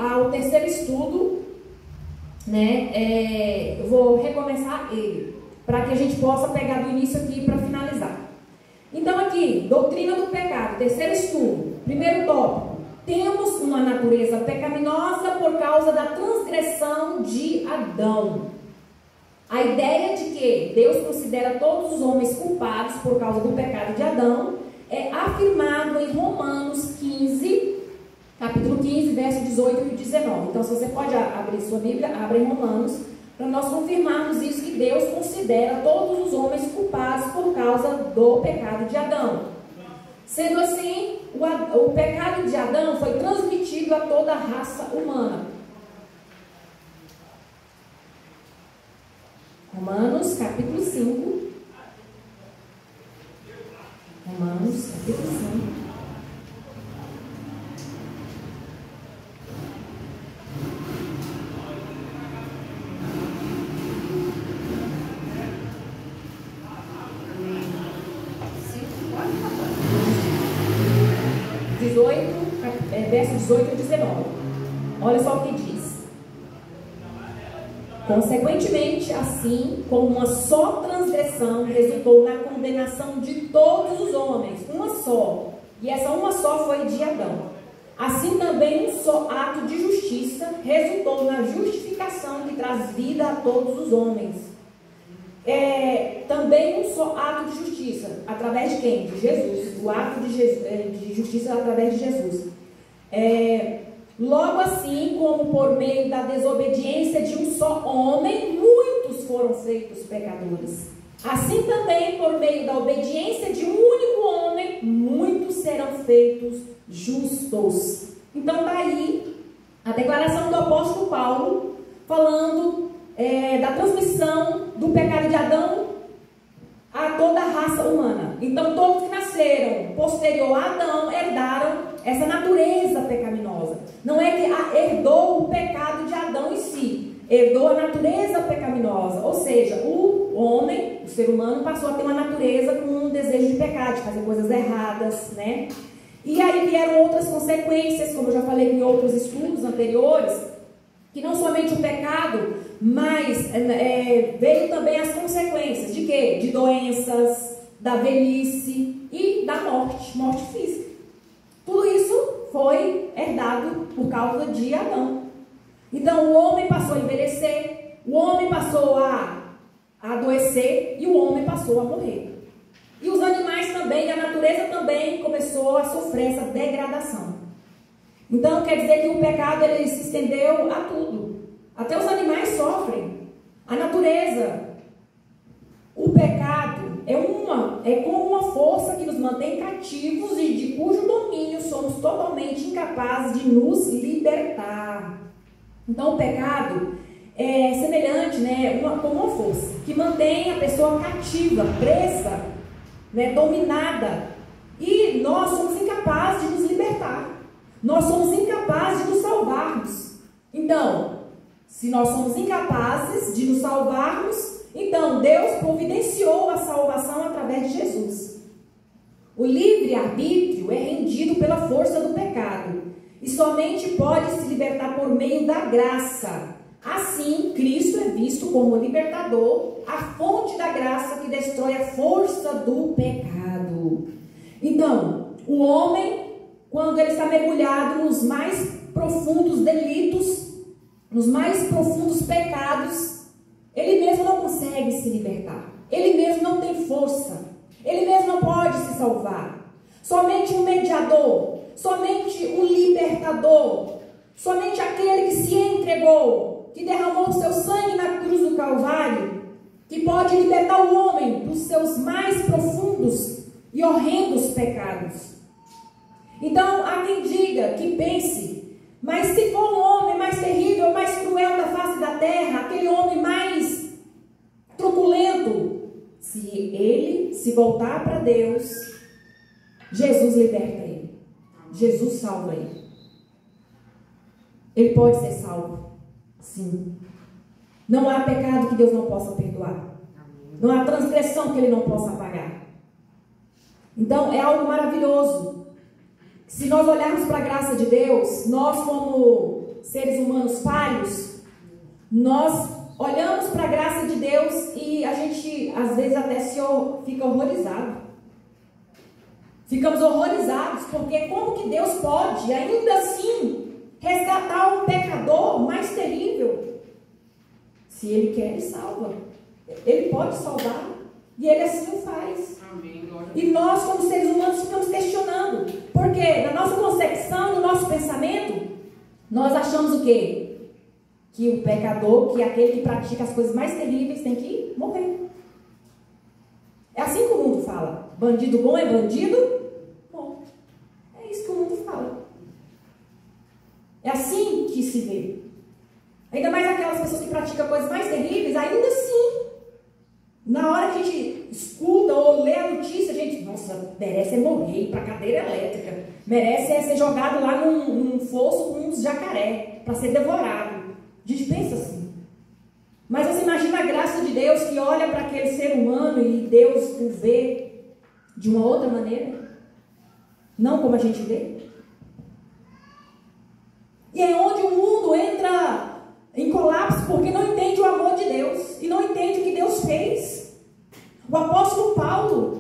ao terceiro estudo, né? Eu vou recomeçar ele, para que a gente possa pegar do início aqui para finalizar. Então aqui, doutrina do pecado, terceiro estudo, primeiro tópico. Temos uma natureza pecaminosa por causa da transgressão de Adão. A ideia de que Deus considera todos os homens culpados por causa do pecado de Adão é afirmado em Romanos 15, capítulo 15, verso 18 e 19. Então, se você pode abrir sua Bíblia, abra em Romanos, para nós confirmarmos isso, que Deus considera todos os homens culpados por causa do pecado de Adão. Sendo assim, o pecado de Adão foi transmitido a toda a raça humana. Romanos, capítulo 5. Romanos, capítulo 5. Verso 18 e 19. Olha só o que diz. Consequentemente, assim como uma só transgressão resultou na condenação de todos os homens, uma só, e essa uma só foi de Adão, assim também um só ato de justiça resultou na justificação que traz vida a todos os homens. Também um só ato de justiça, através de quem? De Jesus. O ato de justiça através de Jesus. Logo assim como por meio da desobediência de um só homem, muitos foram feitos pecadores. Assim também por meio da obediência de um único homem, muitos serão feitos justos. Então daí a declaração do apóstolo Paulo, falando da transmissão do pecado de Adão a toda a raça humana. Então todos que nasceram posterior a Adão herdaram essa natureza pecaminosa. Não é que herdou o pecado de Adão em si, herdou a natureza pecaminosa. Ou seja, o homem, o ser humano, passou a ter uma natureza com um desejo de pecar, de fazer coisas erradas, né? E aí vieram outras consequências, como eu já falei em outros estudos anteriores, que não somente o pecado, mas veio também as consequências de quê? De doenças, da velhice e da morte física. Tudo isso foi herdado por causa de Adão. Então o homem passou a envelhecer, o homem passou a adoecer e o homem passou a morrer. E os animais também, a natureza também começou a sofrer essa degradação. Então quer dizer que o pecado ele se estendeu a tudo. Até os animais sofrem. A natureza. O pecado é como uma força que nos mantém cativos e de cujo domínio somos totalmente incapazes de nos libertar. Então o pecado é semelhante, né, como uma força que mantém a pessoa cativa, presa, né, dominada. E nós somos incapazes de nos libertar. Nós somos incapazes de nos salvarmos. Então, se nós somos incapazes de nos salvarmos, então Deus providenciou a salvação através de Jesus. O livre-arbítrio é rendido pela força do pecado e somente pode se libertar por meio da graça. Assim, Cristo é visto como libertador, a fonte da graça que destrói a força do pecado. Então, o homem, quando ele está mergulhado nos mais profundos delitos, nos mais profundos pecados, ele mesmo não consegue se libertar. Ele mesmo não tem força. Ele mesmo não pode se salvar. Somente um mediador, somente um libertador, somente aquele que se entregou, que derramou o seu sangue na cruz do Calvário, que pode libertar o homem dos seus mais profundos e horrendos pecados. Então, há quem diga, que pense, mas se for um homem mais terrível, mais cruel da face da terra, aquele homem mais truculento, se ele se voltar para Deus, Jesus liberta ele. Jesus salva ele. Ele pode ser salvo. Sim. Não há pecado que Deus não possa perdoar. Não há transgressão que Ele não possa apagar. Então, é algo maravilhoso. Se nós olharmos para a graça de Deus, nós como seres humanos falhos, nós olhamos para a graça de Deus e a gente, às vezes, até fica horrorizado. Ficamos horrorizados, porque como que Deus pode, ainda assim, resgatar um pecador mais terrível? Se Ele quer, Ele salva. Ele pode salvar, e Ele assim o faz. Amém. E nós, como seres humanos, ficamos questionando. Porque na nossa concepção, no nosso pensamento, nós achamos o quê? Que o pecador, que aquele que pratica as coisas mais terríveis, tem que morrer. É assim que o mundo fala. Bandido bom é bandido bom. É isso que o mundo fala. É assim que se vê. Ainda mais aquelas pessoas que praticam coisas mais terríveis, ainda assim, na hora que a gente escuta ou lê a notícia, a gente, nossa, merece morrer, ir para cadeira elétrica, merece ser jogado lá num fosso com uns jacaré, para ser devorado. A gente pensa assim. Mas você imagina a graça de Deus que olha para aquele ser humano e Deus o vê de uma outra maneira? Não como a gente vê? E é onde o mundo entra em colapso porque não entende o amor de Deus e não entende o que Deus fez. O apóstolo Paulo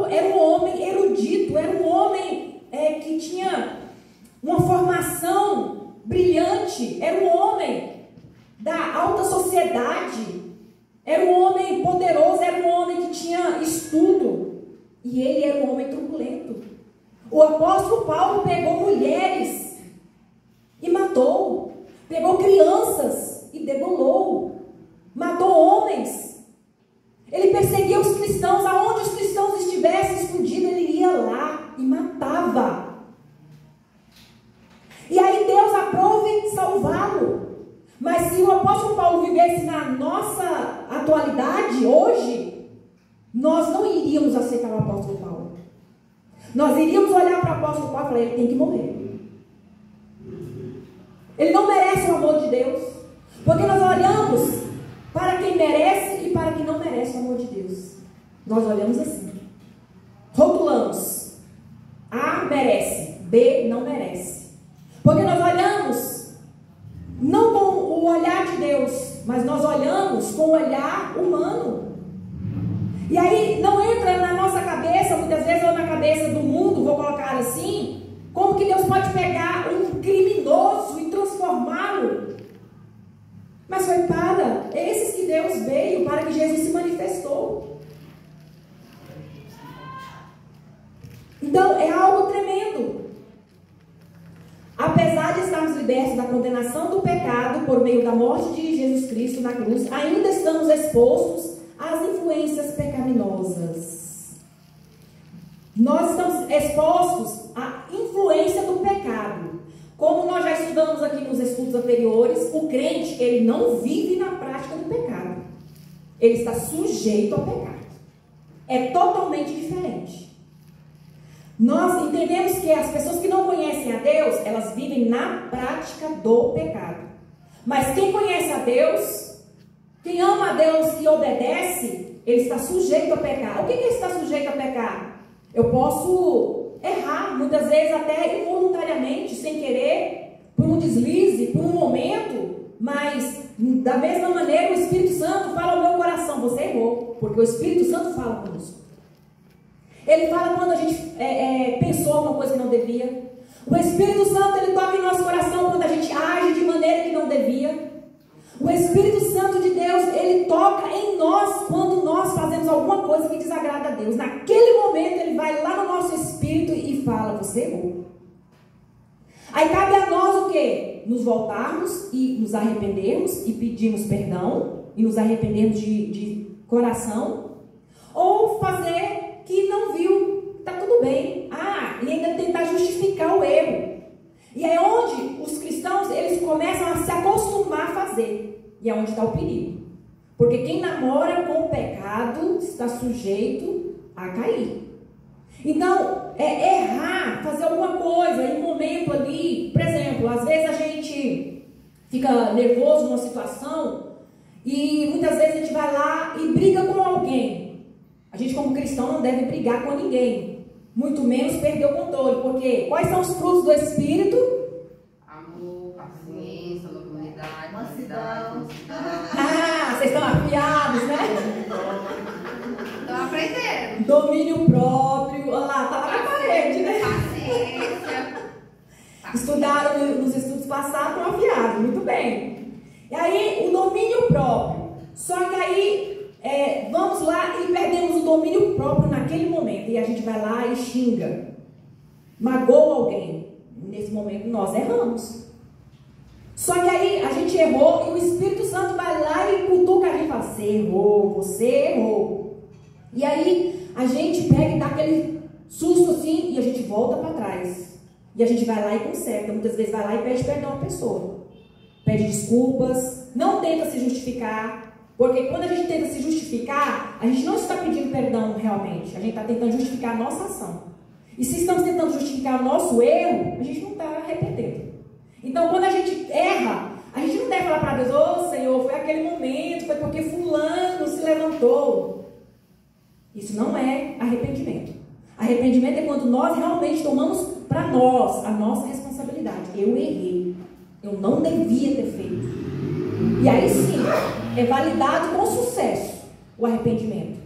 era um homem erudito, era um homem que tinha uma formação brilhante, era um homem da alta sociedade, era um homem poderoso, era um homem que tinha estudo, e ele era um homem turbulento. O apóstolo Paulo pegou mulheres e matou, pegou crianças e degolou, matou homens. Ele perseguia os cristãos, aonde os cristãos estivessem escondidos, ele ia lá e matava. E aí Deus aprove salvá-lo. Mas se o apóstolo Paulo vivesse na nossa atualidade, hoje, nós não iríamos aceitar o apóstolo Paulo. Nós iríamos olhar para o apóstolo Paulo e falar, ele tem que morrer. Ele não merece o amor de Deus. Porque nós olhamos para quem merece e para quem não merece o amor de Deus. Nós olhamos assim. Rotulamos. A merece, B não merece. Porque nós olhamos não com o olhar de Deus, mas nós olhamos com o olhar humano. E aí não entra na nossa cabeça, muitas vezes, ou na cabeça do mundo, vou colocar assim, como que Deus pode pegar um criminoso e transformá-lo. Mas foi para esses que Deus veio, para que Jesus se manifestou. Então é algo tremendo. Apesar de estarmos libertos da condenação do pecado por meio da morte de Jesus Cristo na cruz, ainda estamos expostos às influências pecaminosas. Nós estamos expostos à influência do pecado. Como nós já estudamos aqui nos estudos anteriores, o crente, ele não vive na prática do pecado. Ele está sujeito ao pecado. É totalmente diferente. Nós entendemos que as pessoas que não conhecem a Deus, elas vivem na prática do pecado. Mas quem conhece a Deus, quem ama a Deus e obedece, ele está sujeito a pecar. O que ele está sujeito a pecar? Eu posso errar, muitas vezes até involuntariamente, sem querer, por um deslize, por um momento, mas da mesma maneira o Espírito Santo fala ao meu coração, você errou, porque o Espírito Santo fala conosco. Ele fala quando a gente pensou alguma coisa que não devia. O Espírito Santo, ele toca em nosso coração quando a gente age de maneira que não devia. O Espírito Santo de Deus, ele toca em nós quando nós fazemos alguma coisa que desagrada a Deus. Naquele momento, ele vai lá no nosso espírito e fala, você errou. Aí cabe a nós o quê? Nos voltarmos e nos arrependermos e pedirmos perdão e nos arrependermos de coração, ou fazer que não viu, tá tudo bem, e ainda tentar justificar o erro. E é onde os cristãos, eles começam a se acostumar a fazer, e é onde está o perigo, porque quem namora com o pecado está sujeito a cair. Então, errar, fazer alguma coisa em um momento ali, por exemplo, às vezes a gente fica nervoso numa situação, e muitas vezes a gente vai lá e briga com alguém. A gente, como cristão, não deve brigar com ninguém, muito menos perder o controle, porque quais são os frutos do Espírito? estão afiados, né? Estão aprendendo. Domínio próprio. Olha lá, tá lá na parede, né? Paciência. Estudaram nos estudos passados, estão afiados. Muito bem. E aí, o domínio próprio. Só que aí, vamos lá e perdemos o domínio próprio naquele momento. E a gente vai lá e xinga. Magoa alguém. Nesse momento, nós erramos. Só que aí, a gente errou e o Espírito Santo vai lá e cutuca a gente e fala, você errou, você errou. E aí, a gente pega e dá aquele susto assim e a gente volta para trás. E a gente vai lá e conserta. Muitas vezes vai lá e pede perdão à pessoa. Pede desculpas, não tenta se justificar. Porque quando a gente tenta se justificar, a gente não está pedindo perdão realmente. A gente está tentando justificar a nossa ação. E se estamos tentando justificar o nosso erro, a gente não está arrependendo. Então, quando a gente erra, a gente não deve falar para Deus, ô Senhor, foi aquele momento, foi porque fulano se levantou. Isso não é arrependimento. Arrependimento é quando nós realmente tomamos para nós a nossa responsabilidade. Eu errei. Eu não devia ter feito. E aí sim, é validado com sucesso o arrependimento.